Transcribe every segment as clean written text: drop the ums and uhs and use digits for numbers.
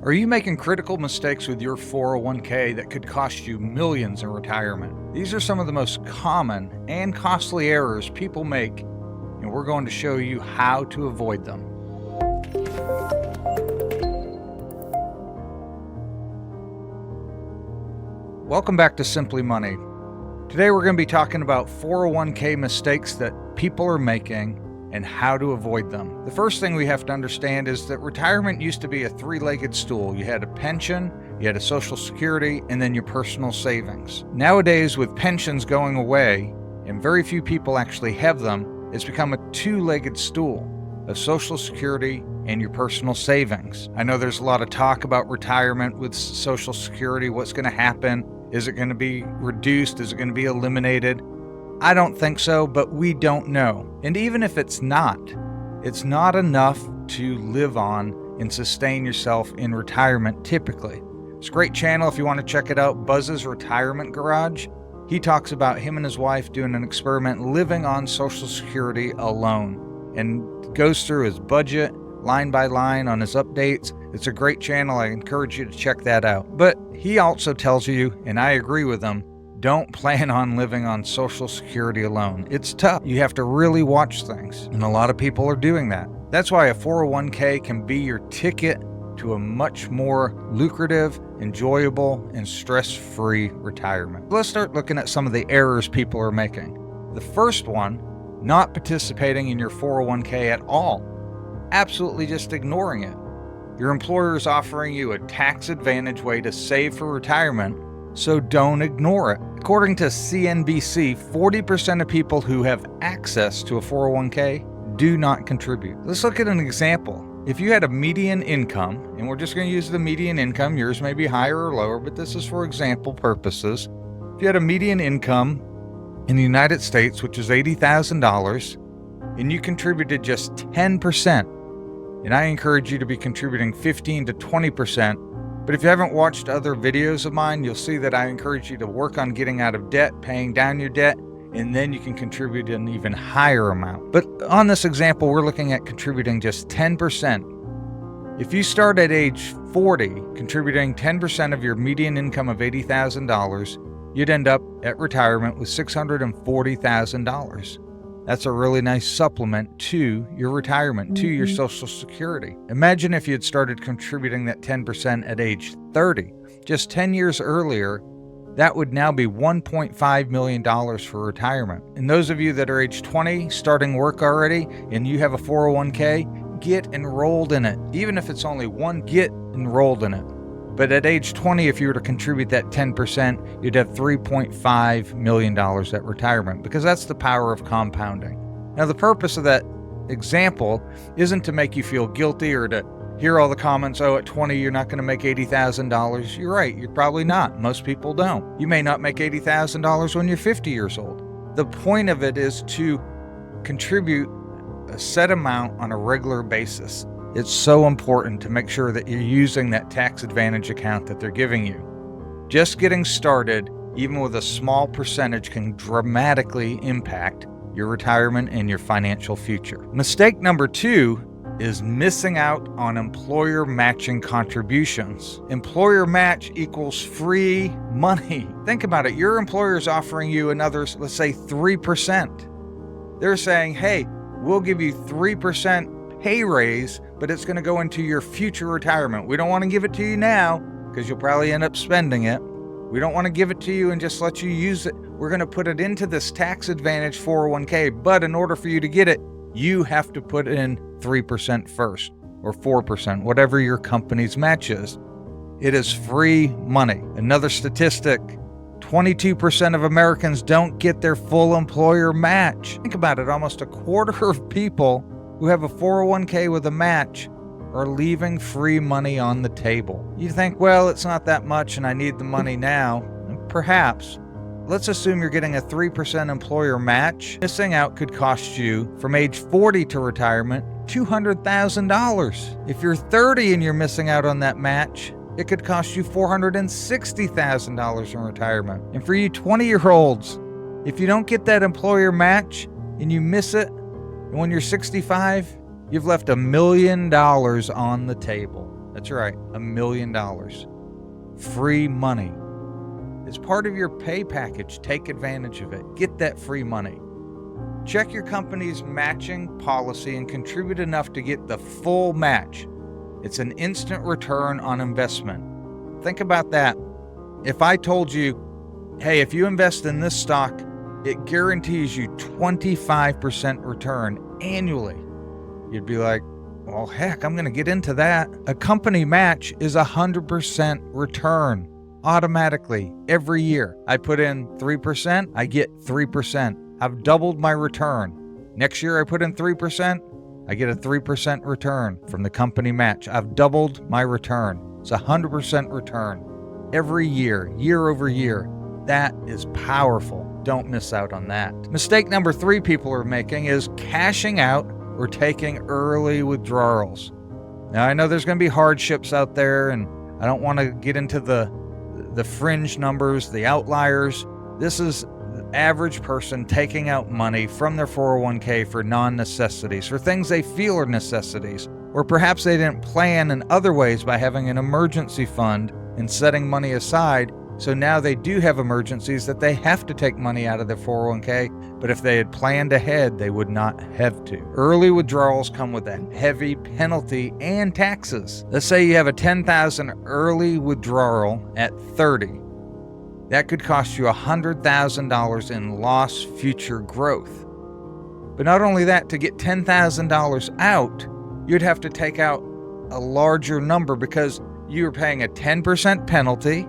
Are you making critical mistakes with your 401k that could cost you millions in retirement? These are some of the most common and costly errors people make, and we're going to show you how to avoid them. Welcome back to Simply Money. Today we're going to be talking about 401k mistakes that people are making and how to avoid them. The first thing we have to understand is that retirement used to be a three-legged stool. You had a pension, you had a Social Security, and then your personal savings. Nowadays, with pensions going away, and very few people actually have them, it's become a two-legged stool of Social Security and your personal savings. I know there's a lot of talk about retirement with Social Security. What's going to happen? Is it going to be reduced? Is it going to be eliminated? I don't think so, but we don't know. And even if it's not enough to live on and sustain yourself in retirement typically. It's a great channel if you want to check it out, Buzz's Retirement Garage. He talks about him and his wife doing an experiment living on Social Security alone and goes through his budget line by line on his updates. It's a great channel. I encourage you to check that out. But he also tells you, and I agree with him, don't plan on living on Social Security alone. It's tough. You have to really watch things, and a lot of people are doing that. That's why a 401k can be your ticket to a much more lucrative, enjoyable, and stress-free retirement. Let's start looking at some of the errors people are making. The first one, not participating in your 401k at all. Absolutely just ignoring it. Your employer is offering you a tax advantage way to save for retirement, so don't ignore it. According to CNBC, 40% of people who have access to a 401k do not contribute. Let's look at an example. If you had a median income, and we're just going to use the median income, yours may be higher or lower, but this is for example purposes. If you had a median income in the United States, which is $80,000, and you contributed just 10%, and I encourage you to be contributing 15 to 20%, but if you haven't watched other videos of mine, you'll see that I encourage you to work on getting out of debt, paying down your debt, and then you can contribute an even higher amount. But on this example, we're looking at contributing just 10%. If you start at age 40, contributing 10% of your median income of $80,000, you'd end up at retirement with $640,000. That's a really nice supplement to your retirement, to your Social Security. Imagine if you had started contributing that 10% at age 30. Just 10 years earlier, that would now be $1.5 million for retirement. And those of you that are age 20, starting work already, and you have a 401k, get enrolled in it. Even if it's only one, get enrolled in it. But at age 20, if you were to contribute that 10%, you'd have $3.5 million at retirement, because that's the power of compounding. Now, the purpose of that example isn't to make you feel guilty or to hear all the comments, oh, at 20, you're not going to make $80,000. You're right, you're probably not. Most people don't. You may not make $80,000 when you're 50 years old. The point of it is to contribute a set amount on a regular basis. It's so important to make sure that you're using that tax advantage account that they're giving you. Just getting started, even with a small percentage, can dramatically impact your retirement and your financial future. Mistake number 2 is missing out on employer matching contributions. Employer match equals free money. Think about it. Your employer is offering you another, let's say 3%. They're saying, hey, we'll give you 3% pay raise, but it's going to go into your future retirement. We don't want to give it to you now because you'll probably end up spending it. We don't want to give it to you and just let you use it. We're going to put it into this tax advantage 401k, but in order for you to get it, you have to put in 3% first, or 4%, whatever your company's match is. It is free money. Another statistic, 22% of Americans don't get their full employer match. Think about it, almost a quarter of people who have a 401k with a match are leaving free money on the table. You think, well, it's not that much and I need the money now. Perhaps. Let's assume you're getting a 3% employer match. Missing out could cost you, from age 40 to retirement, $200,000. If you're 30 and you're missing out on that match, it could cost you $460,000 in retirement. And for you 20-year-olds, if you don't get that employer match and you miss it, and when you're 65, you've left $1 million on the table. That's right, $1 million. Free money. It's part of your pay package. Take advantage of it. Get that free money. Check your company's matching policy and contribute enough to get the full match. It's an instant return on investment. Think about that. If I told you, hey, if you invest in this stock, it guarantees you 25% return annually, you'd be like, well, heck, I'm going to get into that. A company match is 100% return automatically every year. I put in 3%, I get 3%. I've doubled my return. Next year I put in 3%, I get a 3% return from the company match. I've doubled my return. It's 100% return every year, year over year. That is powerful. Don't miss out on that. Mistake number 3 people are making is cashing out or taking early withdrawals. Now, I know there's going to be hardships out there, and I don't want to get into the fringe numbers, the outliers. This is the average person taking out money from their 401k for non-necessities, for things they feel are necessities, or perhaps they didn't plan in other ways by having an emergency fund and setting money aside. So now they do have emergencies that they have to take money out of their 401k, but if they had planned ahead, they would not have to. Early withdrawals come with a heavy penalty and taxes. Let's say you have a $10,000 early withdrawal at 30. That could cost you $100,000 in lost future growth. But not only that, to get $10,000 out, you'd have to take out a larger number because you are paying a 10% penalty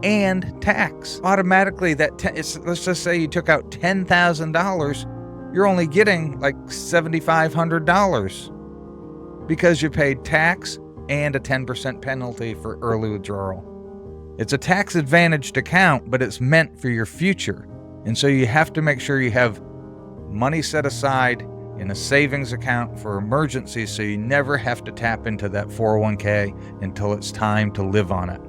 and tax. Automatically, let's just say you took out $10,000, you're only getting like $7,500 because you paid tax and a 10% penalty for early withdrawal. It's a tax-advantaged account, but it's meant for your future. And so you have to make sure you have money set aside in a savings account for emergencies so you never have to tap into that 401k until it's time to live on it.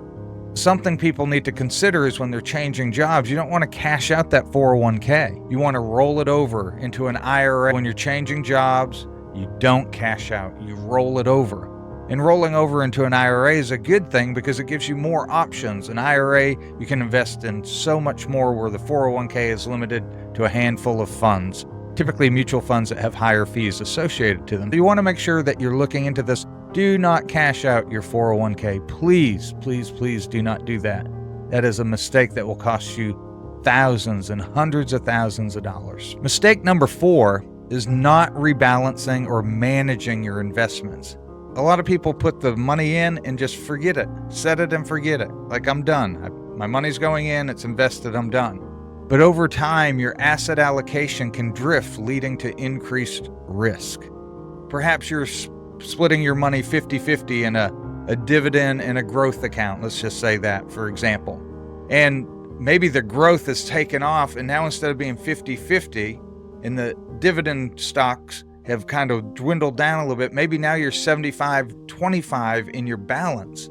Something people need to consider is when they're changing jobs, you don't want to cash out that 401k. You want to roll it over into an IRA. When you're changing jobs, you don't cash out, you roll it over. And rolling over into an IRA is a good thing because it gives you more options. An IRA, you can invest in so much more, where the 401k is limited to a handful of funds, typically mutual funds that have higher fees associated to them. You want to make sure that you're looking into this. Do not cash out your 401k. Please, please, please do not do that. That is a mistake that will cost you thousands and hundreds of thousands of dollars. Mistake number 4 is not rebalancing or managing your investments. A lot of people put the money in and just forget it, set it and forget it. Like, I'm done. My money's going in, it's invested, I'm done. But over time, your asset allocation can drift, leading to increased risk. Perhaps you're splitting your money 50-50 in a dividend and a growth account. Let's just say that, for example. And maybe the growth is taken off, and now instead of being 50-50 and the dividend stocks have kind of dwindled down a little bit, maybe now you're 75-25 in your balance.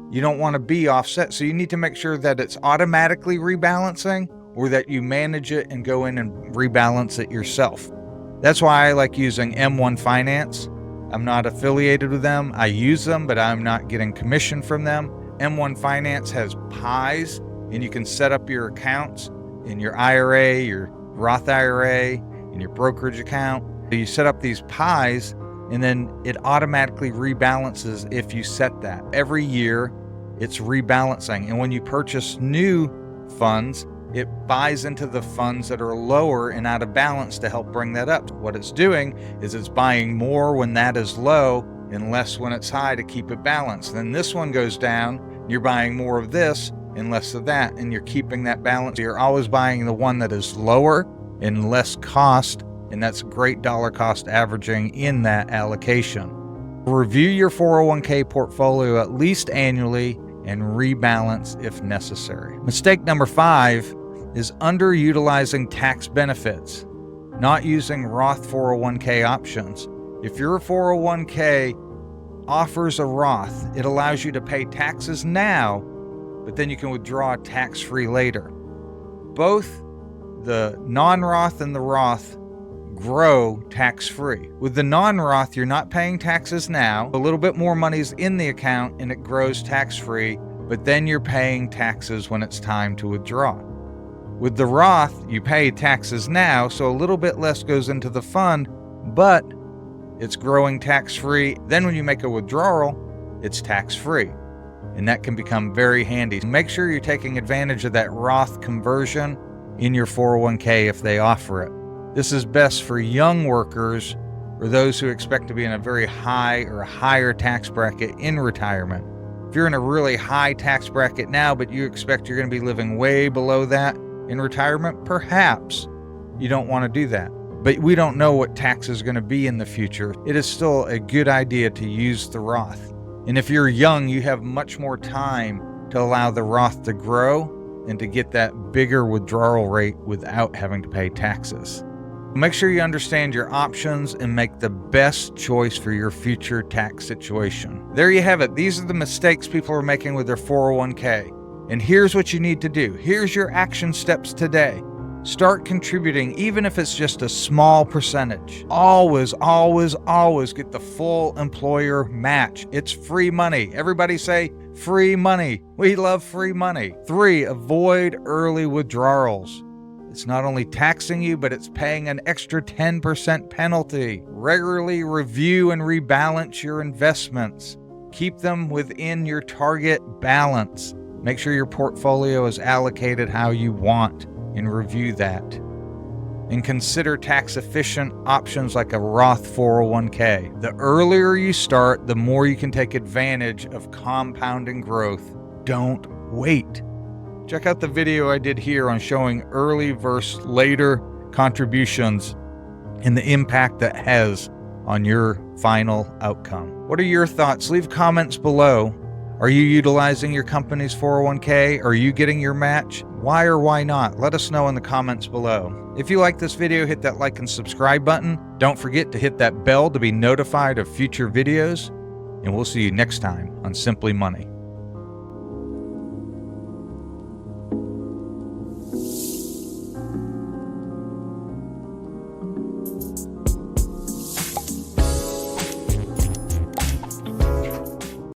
You don't want to be offset. So you need to make sure that it's automatically rebalancing, or that you manage it and go in and rebalance it yourself. That's why I like using M1 Finance. I'm not affiliated with them. I use them, but I'm not getting commission from them. M1 Finance has pies, and you can set up your accounts in your IRA, your Roth IRA, in your brokerage account. You set up these pies, and then it automatically rebalances if you set that. Every year, it's rebalancing. And when you purchase new funds, it buys into the funds that are lower and out of balance to help bring that up. What it's doing is it's buying more when that is low and less when it's high to keep it balanced. Then this one goes down, you're buying more of this and less of that, and you're keeping that balance. You're always buying the one that is lower and less cost, and that's great dollar cost averaging in that allocation. Review your 401k portfolio at least annually and rebalance if necessary. Mistake number 5 is underutilizing tax benefits, not using Roth 401k options. If your 401k offers a Roth, it allows you to pay taxes now, but then you can withdraw tax-free later. Both the non-Roth and the Roth grow tax-free. With the non-Roth, you're not paying taxes now. A little bit more money's in the account and it grows tax-free, but then you're paying taxes when it's time to withdraw. With the Roth, you pay taxes now, so a little bit less goes into the fund, but it's growing tax-free. Then when you make a withdrawal, it's tax-free, and that can become very handy. Make sure you're taking advantage of that Roth conversion in your 401k if they offer it. This is best for young workers or those who expect to be in a very high or higher tax bracket in retirement. If you're in a really high tax bracket now, but you expect you're going to be living way below that in retirement, perhaps you don't want to do that. But we don't know what tax is going to be in the future. It is still a good idea to use the Roth. And if you're young, you have much more time to allow the Roth to grow and to get that bigger withdrawal rate without having to pay taxes. Make sure you understand your options and make the best choice for your future tax situation. There you have it. These are the mistakes people are making with their 401k. And here's what you need to do. Here's your action steps today. Start contributing, even if it's just a small percentage. Always, always, always get the full employer match. It's free money. Everybody say free money. We love free money. 3, avoid early withdrawals. It's not only taxing you, but it's paying an extra 10% penalty. Regularly review and rebalance your investments. Keep them within your target balance. Make sure your portfolio is allocated how you want, and review that. And consider tax-efficient options like a Roth 401k. The earlier you start, the more you can take advantage of compounding growth. Don't wait. Check out the video I did here on showing early versus later contributions and the impact that has on your final outcome. What are your thoughts? Leave comments below. Are you utilizing your company's 401k? Are you getting your match? Why or why not? Let us know in the comments below. If you like this video, hit that like and subscribe button. Don't forget to hit that bell to be notified of future videos. And we'll see you next time on Simply Money.